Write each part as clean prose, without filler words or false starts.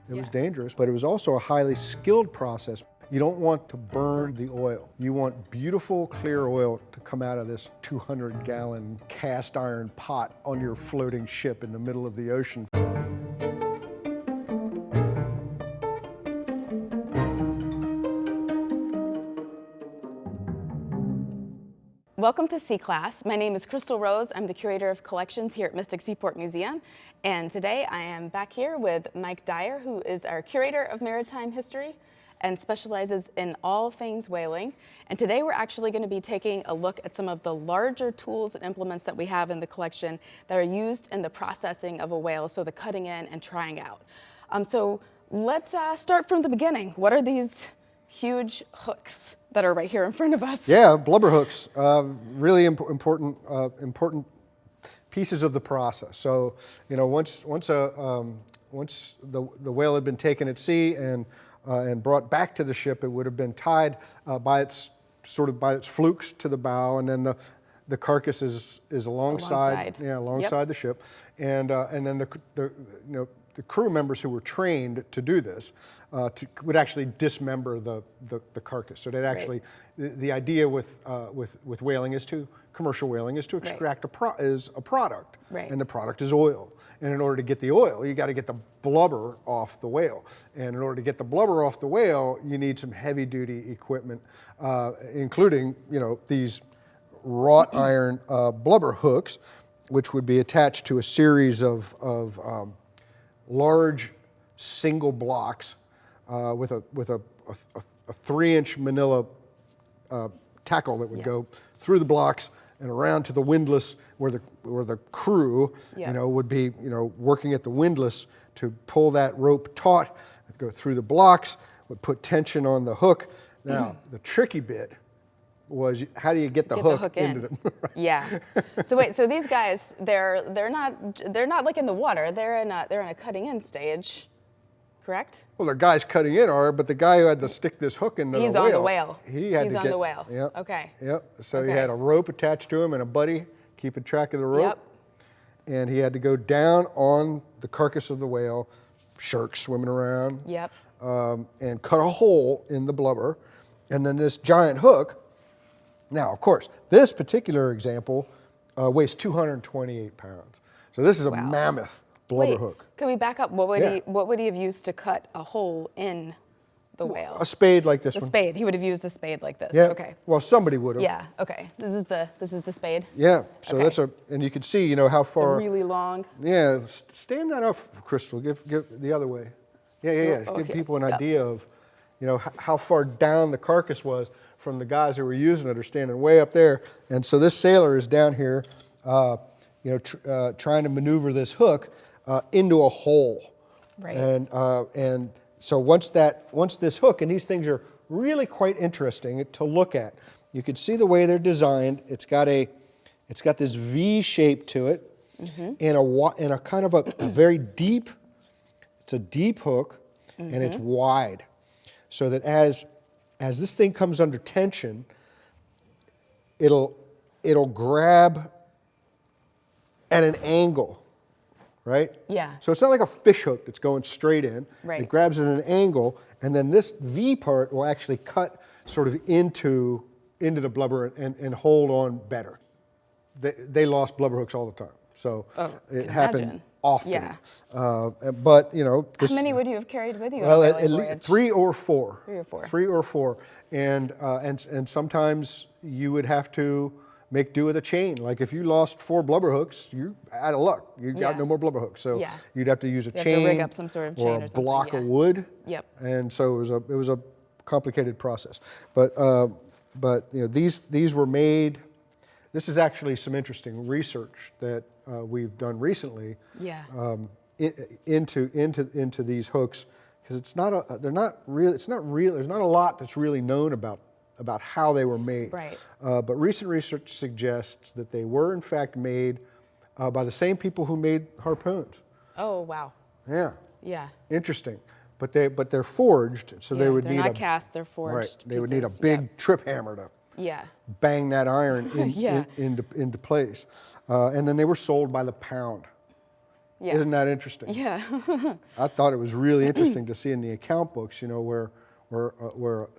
It was dangerous, but it was also a highly skilled process. You don't want to burn the oil. You want beautiful, clear oil to come out of this 200-gallon cast iron pot on your floating ship in the middle of the ocean. Welcome to SeaClass. My name is Krystal Rose. I'm the Curator of Collections here at Mystic Seaport Museum. And today I am back here with Mike Dyer, who is our Curator of Maritime History and specializes in all things whaling. And today we're actually going to be taking a look at some of the larger tools and implements that we have in the collection that are used in the processing of a whale, so the cutting in and trying out. So let's start from the beginning. What are these huge hooks that are right here in front of us? Yeah, blubber hooks, really important pieces of the process. So, you know, once the whale had been taken at sea and brought back to the ship, it would have been tied by its flukes to the bow, and then the carcass is alongside the ship, and then the crew members who were trained to do this would actually dismember the carcass. So that actually, the idea with whaling commercial whaling is to extract a product, and the product is oil. And in order to get the oil, you got to get the blubber off the whale. And in order to get the blubber off the whale, you need some heavy-duty equipment, including these wrought iron blubber hooks, which would be attached to a series of large single blocks with a 3-inch manila tackle that would go through the blocks and around to the windlass where the crew would be working at the windlass to pull that rope taut, go through the blocks, would put tension on the hook. Now the tricky bit was, how do you get the hook into them? Yeah. So wait, so these guys, they're not like in the water. They're in a cutting in stage, correct? Well, the guys cutting in are, but the guy who had to stick this hook into the whale. He's on the whale. He's on the whale. Yep. Okay. Yep. So he had a rope attached to him and a buddy keeping track of the rope. Yep. And he had to go down on the carcass of the whale, sharks swimming around. Yep. And cut a hole in the blubber, and then this giant hook. Now, of course, this particular example weighs 228 pounds. So this is a mammoth blubber hook. Can we back up? What would he have used to cut a hole in the whale? A spade like this one. A spade. He would have used a spade like this. Yeah. Okay. Well, somebody would have. Yeah. Okay. This is the spade. Yeah. So that's and you can see, how far. It's really long. Yeah. Stand that up, Krystal. Give the other way. Yeah. Give people an idea of, how far down the carcass was from the guys who were using it, are standing way up there. And so this sailor is down here, trying to maneuver this hook into a hole. Right. And so once this hook, and these things are really quite interesting to look at. You can see the way they're designed. It's got this V shape to it, in a kind of a very deep. It's a deep hook, and it's wide, so that as this thing comes under tension, it'll grab at an angle, right? Yeah. So it's not like a fish hook that's going straight in. Right. It grabs at an angle, and then this V part will actually cut sort of into the blubber and hold on better. They lost blubber hooks all the time, so it happened often. Yeah. But how many would you have carried with you? Well, at least 3 or 4. 3 or 4. 3 or 4, and sometimes you would have to make do with a chain. Like if you lost 4 blubber hooks, you're out of luck. You got no more blubber hooks. So you'd have to use a chain, to rig up some sort of chain or a block of wood. Yep. And so it was a complicated process. But these were made. This is actually some interesting research that we've done recently. Yeah. Into these hooks, because it's not there's not a lot that's really known about how they were made. Right. But recent research suggests that they were in fact made by the same people who made harpoons. Oh wow. Yeah. Yeah. Interesting. But they're forged, so they would need not cast, they're forged. Right. They would need a big trip hammer to bang that iron into place. And then they were sold by the pound. Yeah. Isn't that interesting? Yeah. I thought it was really interesting to see in the account books, you know, where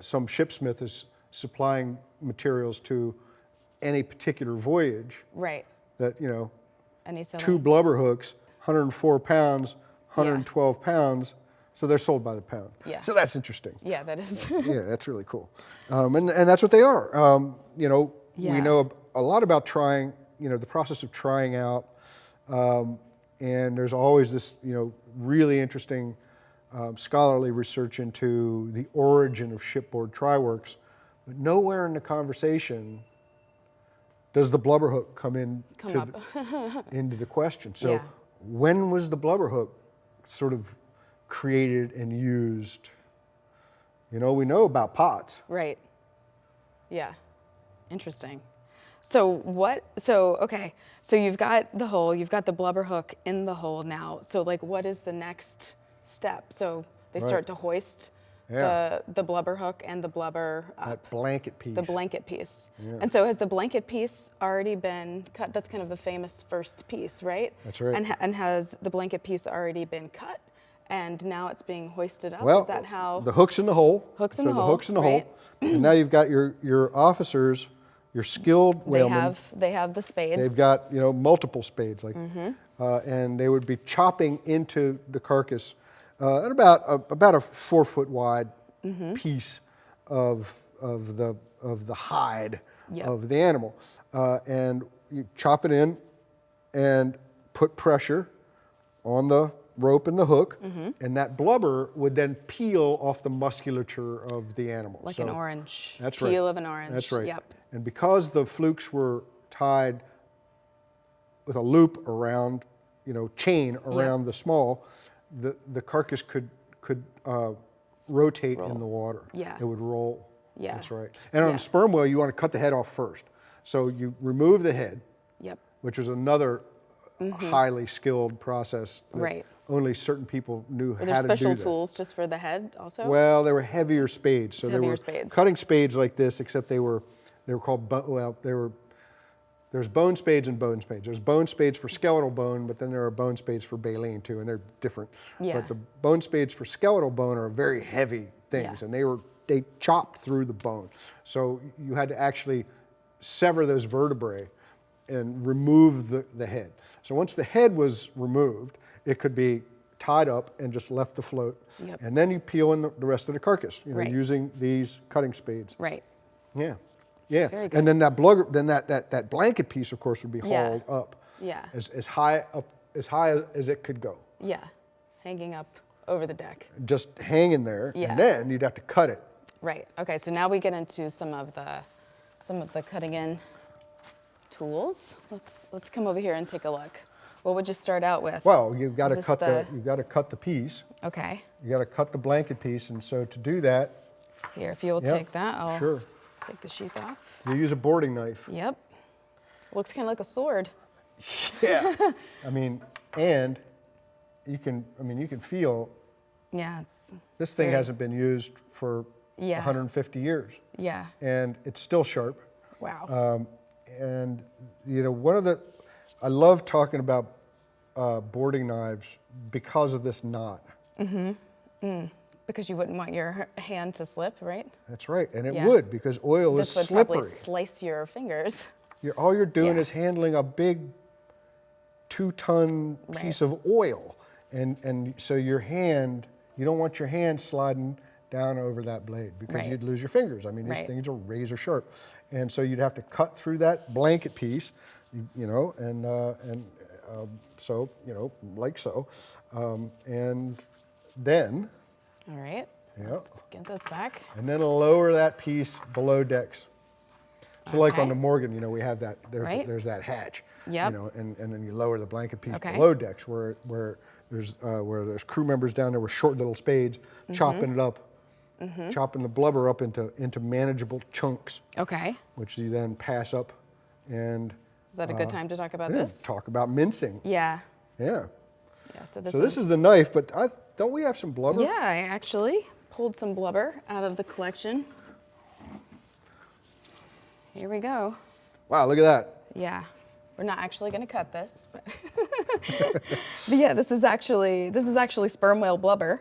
some shipsmith is supplying materials to any particular voyage. Right. That, you know, And he's selling. 2 blubber hooks, 104 pounds, 112 pounds, so they're sold by the pound. Yeah. So that's interesting. Yeah, that is. Yeah, that's really cool. And that's what they are. You know, Yeah. we know a lot about trying, you know, the process of trying out. And there's always this, you know, really interesting scholarly research into the origin of shipboard try-works. But nowhere in the conversation does the blubber hook come into the question. So Yeah. when was the blubber hook sort of created and used? You know, we know about pots. Right. Yeah. Interesting. So okay. So you've got the hole, you've got the blubber hook in the hole now. So like what is the next step? So they start to hoist the blubber hook and the blubber up. That blanket piece. The blanket piece. Yeah. And so has the blanket piece already been cut? That's kind of the famous first piece, right? That's right. And has the blanket piece already been cut and now it's being hoisted up? Well, is that how? the hook's in the hole. Hook's in the hole, hook's in the right. hole. And now you've got your officers, your skilled whalemen. They have the spades. They've got, you know, multiple spades, like, and they would be chopping into the carcass at about a 4 foot wide piece of the hide of the animal, and you chop it in and put pressure on the rope and the hook, and that blubber would then peel off the musculature of the animal. Like an orange. That's peel right. of an orange. That's right. Yep. And because the flukes were tied with a loop around, you know, chain around the small, the carcass could rotate in the water. Yeah. It would roll. Yeah. That's right. And on a sperm whale, you want to cut the head off first. So you remove the head, Yep. which was another highly skilled process that Right. only certain people knew Are how there to do special that. tools just for the head also? Well, they were heavier spades. So they Heavier were spades. cutting spades like this, except they were called, there's bone spades and bone spades. There's bone spades for skeletal bone, but then there are bone spades for baleen too, and they're different. Yeah. But the bone spades for skeletal bone are very heavy things, Yeah. and they chopped through the bone. So you had to actually sever those vertebrae and remove the head. So once the head was removed, it could be tied up and just left to float. Yep. And then you peel in the rest of the carcass, you know, Right. using these cutting spades. Right. Yeah, yeah. Very good. And then that blubber, then that blanket piece, of course, would be Yeah. hauled up, Yeah. as high as it could go, Yeah. Hanging up over the deck. just hanging there. Yeah. And then you'd have to cut it. Right. Okay. So now we get into some of the cutting in tools. Let's come over here and take a look. What would you start out with? Well, you've got to Is this cut the piece. Okay. You got to cut the blanket piece, and so to do that, Here, if you'll Yep, take that, I'll sure. take the sheath off. You use a boarding knife. Yep. Looks kind of like a sword. Yeah. I mean, and you can feel Yeah. It's. this thing Very- hasn't been used for Yeah. 150 years, Yeah. and it's still sharp. Wow. And you know, I love talking about boarding knives because of this knot. Because you wouldn't want your hand to slip, right? That's right, and it Yeah. would, because oil is This would slippery. probably slice your fingers. All you're doing Yeah. is handling a big 2-ton piece of oil, and so your hand, you don't want your hand sliding down over that blade, because Right. you'd lose your fingers. I mean, these Right. things are razor sharp, and so you'd have to cut through that blanket piece, you know, and so, you know, like so, and then. All right. Yep. Let's get this back. And then lower that piece below decks. So like on Okay. the Morgan, you know, we have that, Right. there's that hatch. Yep. You know, and then you lower the blanket piece Okay. below decks where there's crew members down there with short little spades chopping it up, chopping the blubber up into manageable chunks, Okay. which you then pass up and Is that a good time to talk about yeah, this? talk about mincing. Yeah. Yeah. Yeah. So this is the knife, but don't we have some blubber? Yeah, I actually pulled some blubber out of the collection. Here we go. Wow, look at that. Yeah. We're not actually going to cut this, but, but yeah, this is actually sperm whale blubber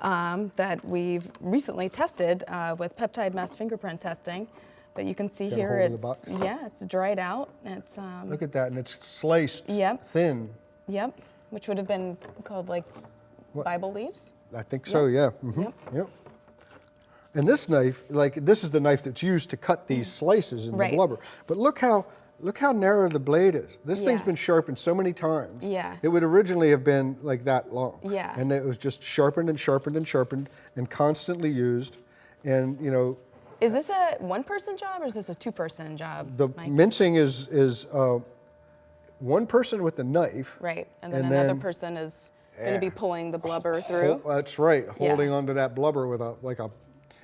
that we've recently tested with peptide mass fingerprint testing. But you can see Got a here, hold of the box. it's dried out. It's Look at that, and it's sliced Yep. thin. Yep, which would have been called like Bible leaves. I think so, yeah. Yep. Yep. And this knife, like this is the knife that's used to cut these slices in Right. the blubber. But look how narrow the blade is. This thing's Yeah. been sharpened so many times. Yeah. It would originally have been like that long. Yeah. And it was just sharpened and sharpened and sharpened and constantly used. And you know, Is this a one-person job or is this a two-person job, the Mike? mincing is one person with the knife. Right, and then and another then- person is going to be Yeah. pulling the blubber through. That's right, holding Yeah. onto that blubber with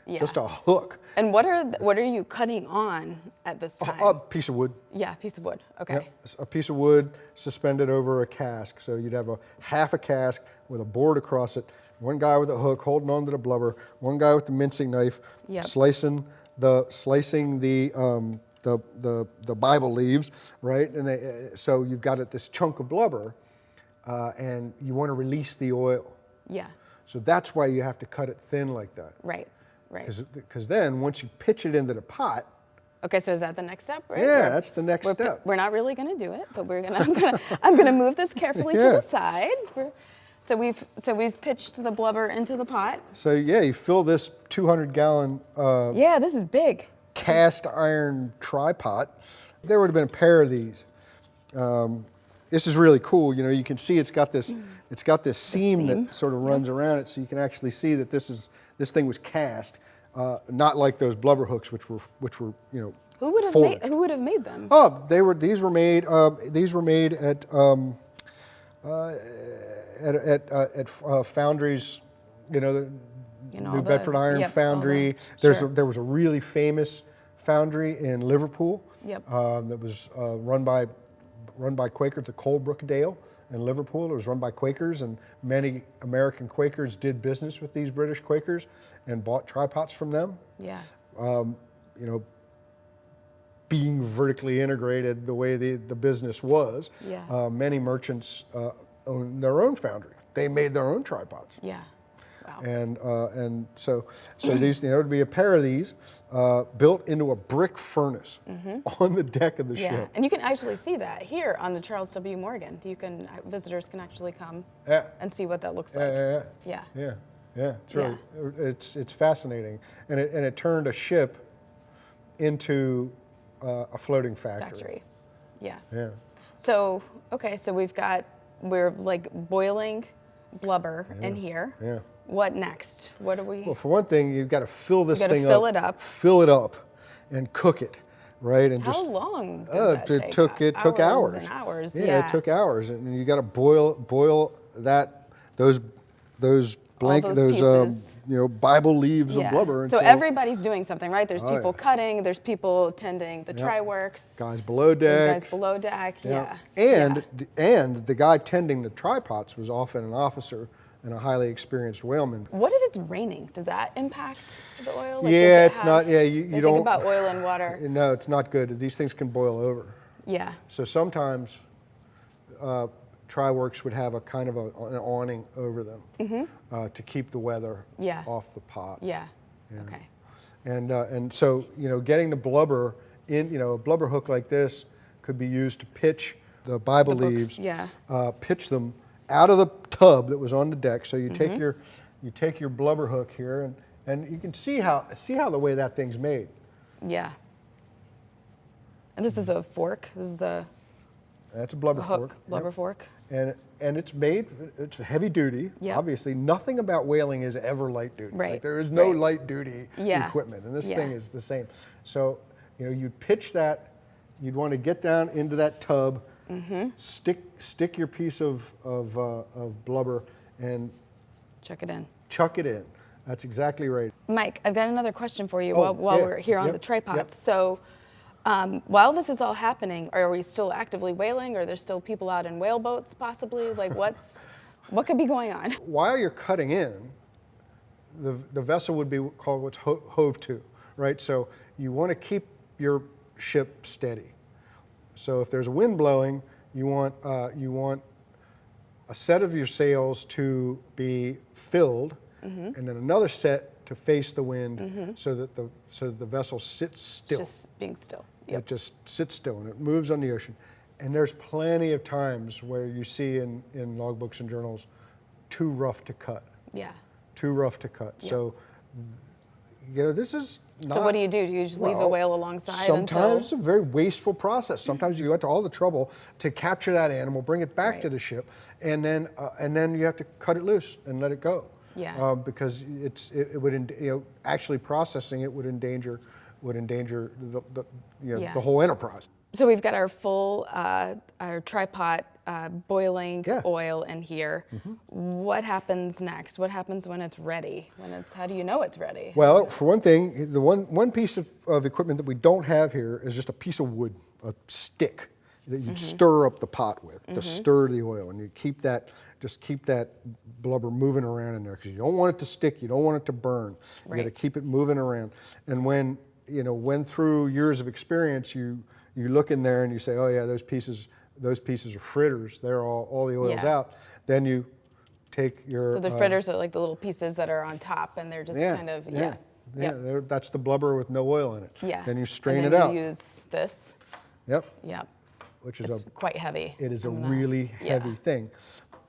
Yeah. just a hook. And what are you cutting on at this time? A piece of wood. Yeah, piece of wood. Okay. Yep. A piece of wood suspended over a cask. So you'd have half a cask with a board across it, one guy with a hook holding onto the blubber, one guy with the mincing knife, Yep. slicing the Bible leaves, right? And so you've got this chunk of blubber, and you want to release the oil. Yeah. So that's why you have to cut it thin like that. Right. Right. Because then once you pitch it into the pot, Okay, so is that the next step, right? yeah, that's the next step. We're not really going to do it, but I'm gonna move this carefully to Yeah. the side. So we've pitched the blubber into the pot. So yeah, you fill this 200-gallon Yeah, this is big. cast iron tri-pot. There would have been a pair of these. This is really cool. You know, you can see it's got this seam that sort of runs around it, so you can actually see that this thing was cast, not like those blubber hooks, which were you know. Who would have made them? Oh, these were made at foundries, you know, the New Bedford Iron Foundry. There was a really famous foundry in Liverpool. Yep. That was run by Quakers, the Colebrookdale in Liverpool. It was run by Quakers, and many American Quakers did business with these British Quakers and bought tripods from them. Yeah. You know, being vertically integrated the way the business was, Yeah. many merchants owned their own foundry. They made their own tripods. Yeah. Wow. And so these, there would be a pair of these built into a brick furnace on the deck of the Yeah, ship. and you can actually see that here on the Charles W. Morgan. Visitors can actually come Yeah. and see what that looks like. Yeah. Yeah. It's really, it's fascinating, and it turned a ship into a floating factory. Yeah. Yeah. So, okay, so we're like boiling blubber in here. Yeah. What next? What do we? Well, for one thing, you've got to fill this You gotta thing fill up. it up. Fill it up, and cook it, right? And How long does that it take? took hours and hours. Yeah, it took hours, and you got to boil those pieces. you know, Bible leaves of blubber. So until everybody's doing something, right? There's people yeah. cutting. There's people tending the try works. guys below There's deck. guys below deck. Yeah. And the guy tending the tripods was often an officer and a highly experienced whaleman. What if it's raining? Does that impact the oil? Like, Yeah, does it it's not. Yeah, you think don't. about oil and water. No, it's not good. These things can boil over. Yeah. So sometimes Tri-Works would have a kind of an awning over them to keep the weather off the pot. Yeah. Okay. And so, you know, getting the blubber in, you know, a blubber hook like this could be used to pitch the Bible The books, leaves, yeah. Pitch them out of the tub that was on the deck. So you take your blubber hook here, and you can see how the way that thing's made. Yeah. And this is a fork. This is That's a blubber hook, fork. blubber fork. And it's heavy duty. Yep. Obviously, nothing about whaling is ever light duty. Right. Like, there is no Right. light duty equipment, and this Yeah. thing is the same. So, you know, you'd pitch that. You'd want to get down into that tub, stick your piece of blubber, and Check it in. chuck it in. That's exactly right. Mike, I've got another question for you Oh, while yeah. we're here on Yep. the tripods. Yep. So, while this is all happening, are we still actively whaling? Are there still people out in whale boats, possibly? Like, what could be going on? While you're cutting in, the vessel would be called what's hove to, right? So you want to keep your ship steady. So if there's a wind blowing, you want a set of your sails to be filled, and then another set to face the wind, so that the vessel sits still. Just being still. It just sits still and it moves on the ocean. And there's plenty of times where you see in logbooks and journals, too rough to cut. Yeah. Too rough to cut. Yep. So, this is not. So what do? Do you just leave the whale alongside? Sometimes it's a very wasteful process. Sometimes you go to all the trouble to capture that animal, bring it back to the ship, and then you have to cut it loose and let it go. Yeah. Because it would, actually processing it would endanger the whole enterprise. So we've got our full our tripod boiling oil in here. What happens next? What happens when it's ready? How do you know it's ready? Well, for one thing, the one piece of equipment that we don't have here is just a piece of wood, a stick that you'd stir up the pot with to stir the oil, and you keep that blubber moving around in there because you don't want it to stick, you don't want it to burn. You got to keep it moving around. And when through years of experience you look in there and you say, oh yeah, those pieces are fritters. They're all the oil's out. Then you take your. So the fritters are like the little pieces that are on top, and they're just kind of that's the blubber with no oil in it. Yeah. Then you strain and it then out. You use this. Yep. Yep. Which is it's quite heavy. It is a really heavy thing,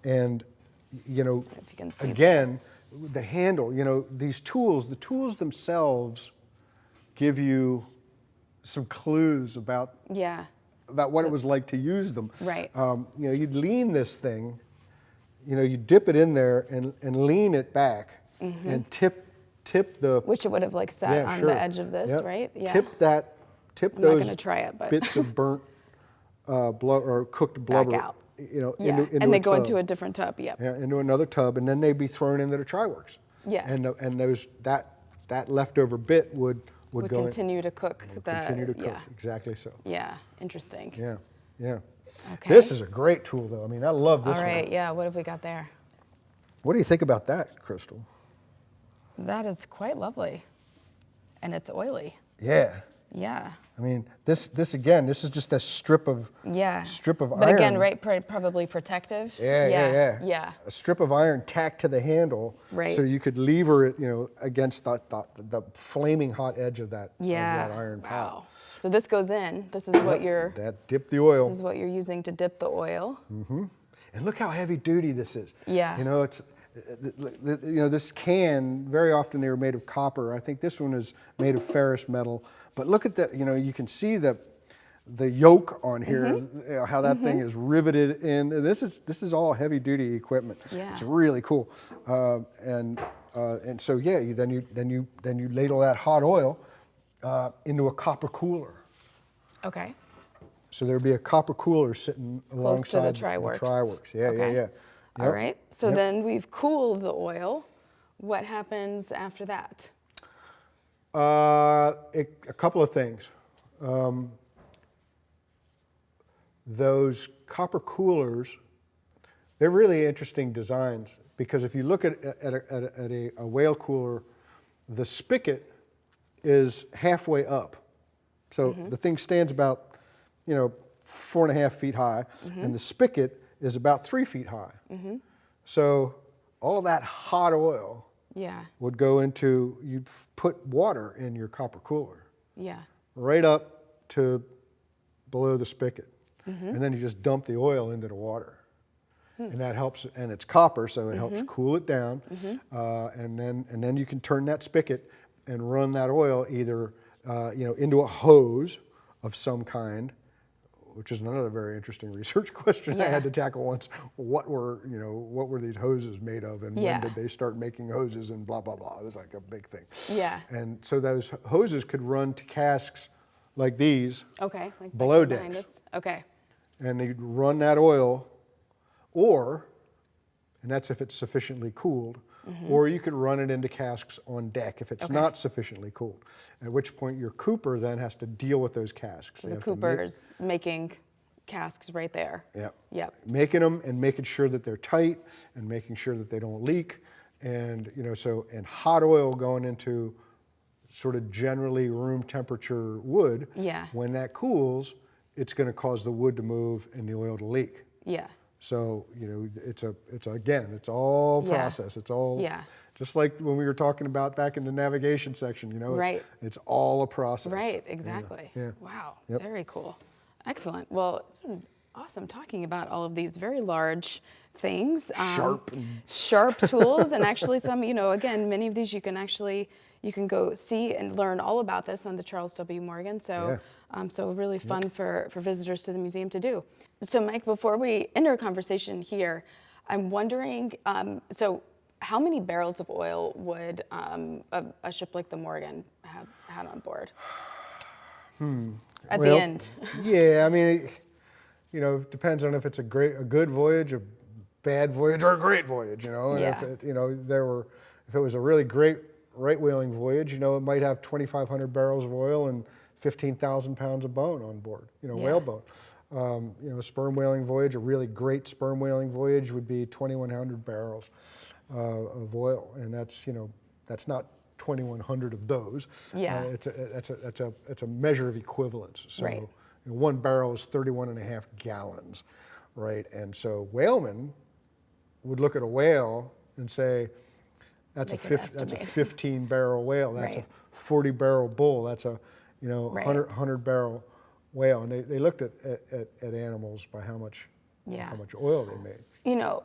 and if you can see again, the handle. These tools. The tools themselves give you some clues about what it was like to use them. Right. You'd lean this thing, you dip it in there and lean it back and tip the. Which it would have sat on the edge of this, right? Yeah. Tip I'm those not gonna try it, but bits of burnt or cooked blubber. Back out. Into and they a go tub. into a different tub. Yep. Yeah, into another tub, and then they'd be thrown into the try-works. Yeah. And that leftover bit would go continue to cook. Continue to cook, exactly so. Yeah, interesting. Yeah. Okay. This is a great tool, though. I mean, I love this one. All right, yeah, what have we got there? What do you think about that, Krystal? That is quite lovely, and it's oily. Yeah. Yeah. I mean, this again, this is just a strip of iron. But again, right, probably protective. Yeah. A strip of iron tacked to the handle, right? So you could lever it, against the flaming hot edge of that iron pot. Wow. So this goes in. This is what you're. Dip the oil. This is what you're using to dip the oil. Mm-hmm. And look how heavy duty this is. Yeah. It's. This can, very often they were made of copper. I think this one is made of ferrous metal. But look at that, you can see the yoke on here, how that thing is riveted in. This is all heavy duty equipment. Yeah. It's really cool. And so then you ladle that hot oil into a copper cooler. Okay. So there'd be a copper cooler sitting alongside the try-works. Yeah. Yep. All right, so then we've cooled the oil. What happens after that? A couple of things. Those copper coolers, they're really interesting designs because if you look at a whale cooler, the spigot is halfway up. So the thing stands about, 4.5 feet high, and the spigot is about 3 feet high. So all that hot oil would go into, you'd put water in your copper cooler. Yeah. Right up to below the spigot. And then you just dump the oil into the water. And that helps, and it's copper, so it helps cool it down. And then you can turn that spigot and run that oil either into a hose of some kind, which is another very interesting research question I had to tackle once. What were these hoses made of, and when did they start making hoses, and blah blah blah. It was like a big thing. Yeah. And so those hoses could run to casks like these. Okay. Like below behind decks. us. Okay. And they'd run that oil, and that's if it's sufficiently cooled. Or you could run it into casks on deck if it's not sufficiently cooled, at which point your cooper then has to deal with those casks. So the cooper is making casks right there. Yep. Making them and making sure that they're tight and making sure that they don't leak. And, and hot oil going into sort of generally room temperature wood, when that cools, it's going to cause the wood to move and the oil to leak. Yeah. So, you know, it's all process. It's all just like when we were talking about back in the navigation section, you know, it's all a process. Right, exactly. Yeah. Wow, Yep. very cool. Excellent. Well, it's been awesome talking about all of these very large things. Sharp tools, and actually some, you know, again, many of these you can go see and learn all about this on the Charles W. Morgan. So, so really fun for visitors to the museum to do. So Mike, before we end our conversation here, I'm wondering, so how many barrels of oil would a ship like the Morgan have had on board? At the end. Yeah, I mean, you know, it depends on if it's a good voyage, a bad voyage, or a great voyage, you know. And if it, you know, if it was a really great right whaling voyage, you know, it might have 2,500 barrels of oil and 15,000 pounds of bone on board, you know, whale bone. You know, a sperm whaling voyage, a really great sperm whaling voyage would be 2,100 barrels of oil, and that's, you know, that's not 2,100 of those. Yeah. It's a measure of equivalence. So Right. you know, 1 barrel is 31.5 gallons, right? And so whalemen would look at a whale and say, that's a 15 barrel whale. That's a 40 barrel bull. That's a, you know, 100 barrel whale. And they looked at animals by how much oil they made. You know,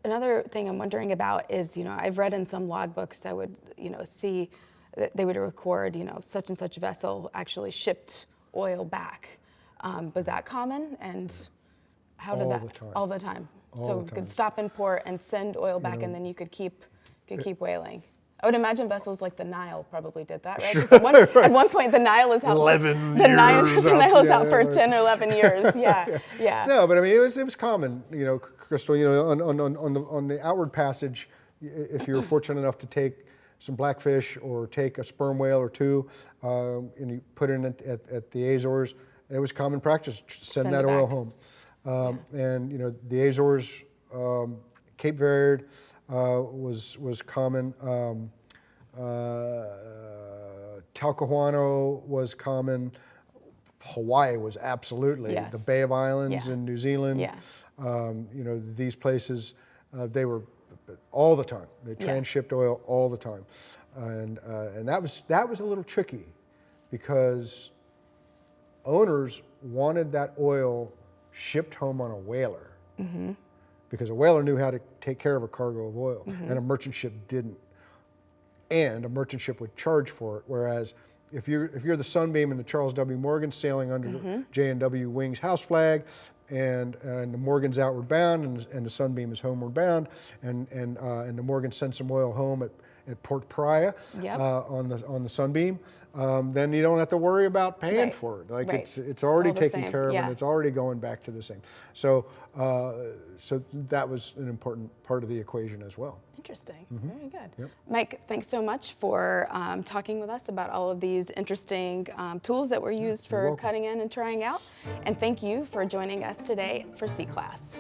another thing I'm wondering about is, you know, I've read in some logbooks that would, you know, see that they would record, you know, such and such vessel actually shipped oil back. Was that common? And how did that? All the time. So you could stop in port and send oil back, and then you could keep whaling. I would imagine vessels like the Nile probably did that, right? 'Cause at one point, the Nile is out. 11 the Nile years. The Nile is out for 10 or 11 years. Yeah. No, but I mean, it was common, you know, Krystal, you know, on the outward passage, if you were fortunate enough to take some blackfish or take a sperm whale or two, and you put it in at the Azores, it was common practice to send that oil home. And you know, the Azores, Cape Verde was common. Talcahuano was common. Hawaii was absolutely. The Bay of Islands in New Zealand. You know, these places, they were all the time. They transshipped oil all the time, and that was a little tricky, because owners wanted that oil shipped home on a whaler, because a whaler knew how to take care of a cargo of oil, and a merchant ship didn't. And a merchant ship would charge for it, whereas if you're the Sunbeam and the Charles W. Morgan sailing under J&W Wings house flag, and the Morgan's outward bound, and the Sunbeam is homeward bound, and the Morgan sends some oil home at Port Praya on the Sunbeam, then you don't have to worry about paying for it. Like it's already taken care of, and it's already going back to the same. So so that was an important part of the equation as well. Interesting. Very good. Mike, thanks so much for talking with us about all of these interesting tools that were used for cutting in and trying out. And thank you for joining us today for SeaClass.